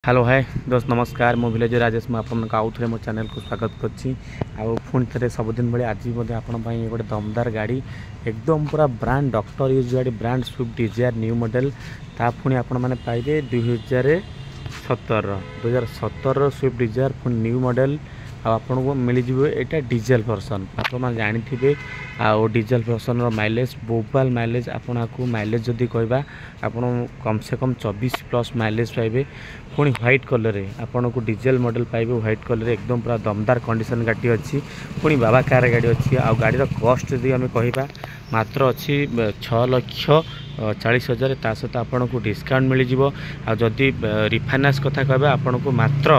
Hello hi दोस्त नमस्कार मो विलेज राजेश मुझे आउ थे मो चैनल को स्वागत करुँची पुणी थे सबुदिन भाई आज आपण गोटे दमदार गाड़ी एकदम पूरा ब्रांड डॉक्टर यूज गाड़ी brand Swift Dzire new model ता पुणी आपण मैंने पाइबे 2017 स्विफ्ट डिजायर पुणी न्यू मॉडल आपन को मिल जाए यहाँ डीजेल वर्सन आप जानी डीजेल वर्सन माइलेज बोबाल माइलेज आपको माइलेज जदि कहवा आपन कम से कम 24+ माइलेज पाइबे पुणी व्हाइट कलर आपन को डीजेल मॉडल पाइबे व्हाइट कलर एकदम पूरा दमदार कंडीशन गाड़ी अच्छी पुणी बाबा कार गाड़ी अच्छी आ गाड़ी कॉस्ट जदि आम कह मात्र अच्छी 6,40,000 ता सहित आपन को डिस्काउंट मिल जाव आदि रिफाइनान्स कथा कहबा आपन को मात्र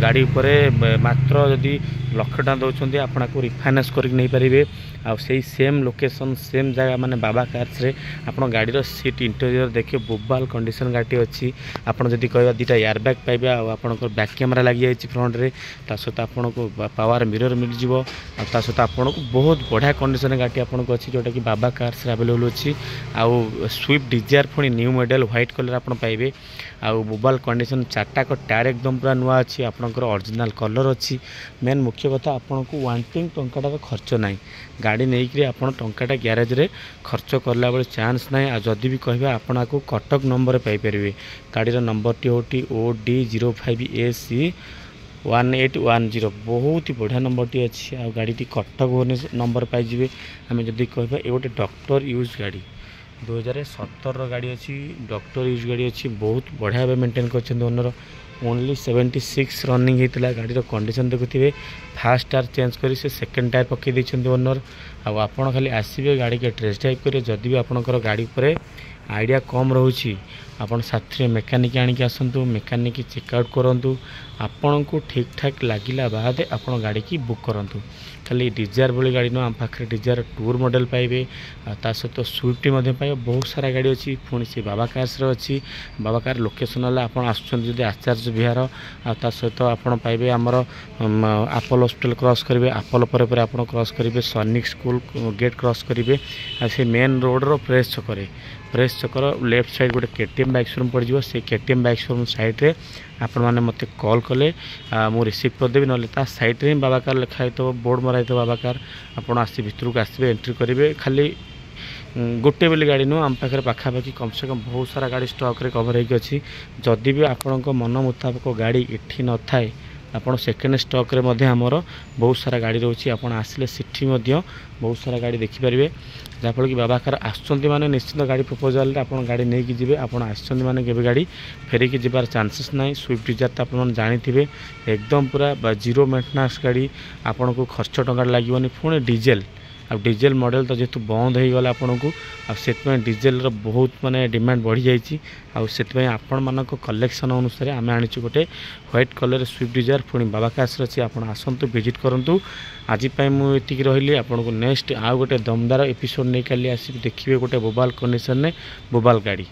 गाड़ी उपरे मात्र जदि लक्ष टका दौरान आपन को रिफाइनान्स कर नहीं पारे आ सेम लोकेशन सेम जगह माने बाबा कार्स रे आपन गाड़ी सीट इंटेरियर देखिए बोबाल कंडीशन गाड़ी अच्छी आपन जदि कहबा दुटा एयर बैग पाइबे आपन को बैक कैमरा लगी जाइए फ्रंट रे ता सहित आपन को पावर मिरर मिल जाव ता सहित आपन को बहुत बढ़िया कंडीशन गाड़ी आपन को अच्छी जोटा कि बाबा कार्स रे अवेलेबल अच्छी आउ स्विफ्ट डिजायर पुणी न्यू मॉडल व्हाइट कलर आप पाइबे आउ मोबाइल कंडीशन चार्टा को टायर एकदम पूरा नुआ अच्छी आपंकर ओरिजिनल कलर अच्छी मेन मुख्य कथा आपन को वांटिंग टंकाटार खर्च ना गाड़ी नहीं आप टंकाटा ग्यारेज रे खर्च करला बेले चांस ना आ जदि भी कह आपन को कटक नंबर पाइपर गाड़ी नंबर टी होटी OD05AC 1810 बहुत ही बढ़िया नंबर टी अच्छी आ गाड़ी कटक भुवनेश्वर नंबर पाइबे आम जदि कह ये गोटे डॉक्टर यूज गाड़ी 2017 गाड़ी अच्छी डॉक्टर यूज गाड़ी अच्छी बहुत बढ़िया भाव मेंटेन कर ओनर ओनली 76 रनिंग होता गाड़ी कंडीशन देखुए फास्ट टायर चेंज कर सेकेंड टायर पकई देते ओनर आपड़ खाली आसवे गाड़ी के टेस्ट ड्राइव करेंगे जदि भी आपंकर गाड़ी पर आइडिया कम रोची आपन साथी मेकानिक आनिक आसतु मेकानिक चेकआउट करूँ आपन को ठीक ठाक लगिला बाद आपन गाड़ी की बुक करूँ खाली डिजायर वाली गाड़ी नुह आम पाखे डिजायर टूर मॉडल पाइबे ता सहित स्विफ्ट पाइबे बहुत सारा गाड़ी अच्छी पुणी से बाबा कार्स अच्छी बाबा कार लोकेशन आप आसुँच आचार्य विहार ता सहित आप पाइबे आमर आपोलो हॉस्पिटल क्रॉस करेंगे आपोलो पर आप क्रॉस करेंगे सैनिक स्कूल गेट क्रॉस करेंगे से मेन रोड रो प्रेस चक्कर लेफ्ट साइड गोटे केटीएम बाइक शोरूम पड़ जाए से केटीएम बाइक शोरूम साइड रे आपण मैंने मत कॉल कले मु रिसीव करदेवी ना साइड रे बाबा कार लिखाई तो बोर्ड मराई तो बाबा कार आप आसी भितर को आसवे एंट्री करेंगे खाली गोटे बोली गाड़ी नुह आम पाखे पाखापाखि कम से कम बहुत सारा गाड़ी स्टॉक रे कवर होगी अच्छी जदि भी आपण मन मुताबक गाड़ी इठी न थाए आपड़ सेकेंड स्टॉक रे मध्य आमर बहुत सारा गाड़ी रोचे आप आसिले सिटी बहुत सारा गाड़ी देखिपारे जहाँफल कि बाबा आसुँच मैंने निश्चित गाड़ी प्रपोजाल आप गाड़ी नहीं कि जी आप मैंने केवे गाड़ी फेरिकी जबार चांसेस ना स्विफ्ट डिजायर तो आप जानी एकदम पूरा जीरो मेंटेनेंस गाड़ी आपन को खर्च टंका लगे पुणी डीजेल डीजेल मॉडल तो जेहेतु बंद हो गला आपन को से डीजेल बहुत माने डिमांड बढ़ी जाइए आपण मान कलेक्शन अनुसार आम आनी गोटे व्हाइट कलर स्विफ्ट डिजायर पुणी बाबा कार्स अच्छी आप आसतु विजिट करूँ आज मुझे रही आपन को नेक्स्ट आउ गोटे दमदार एपिसोड नहीं काली आस देखिए गोटे बोबाल कंडीशन बोबाल गाड़ी।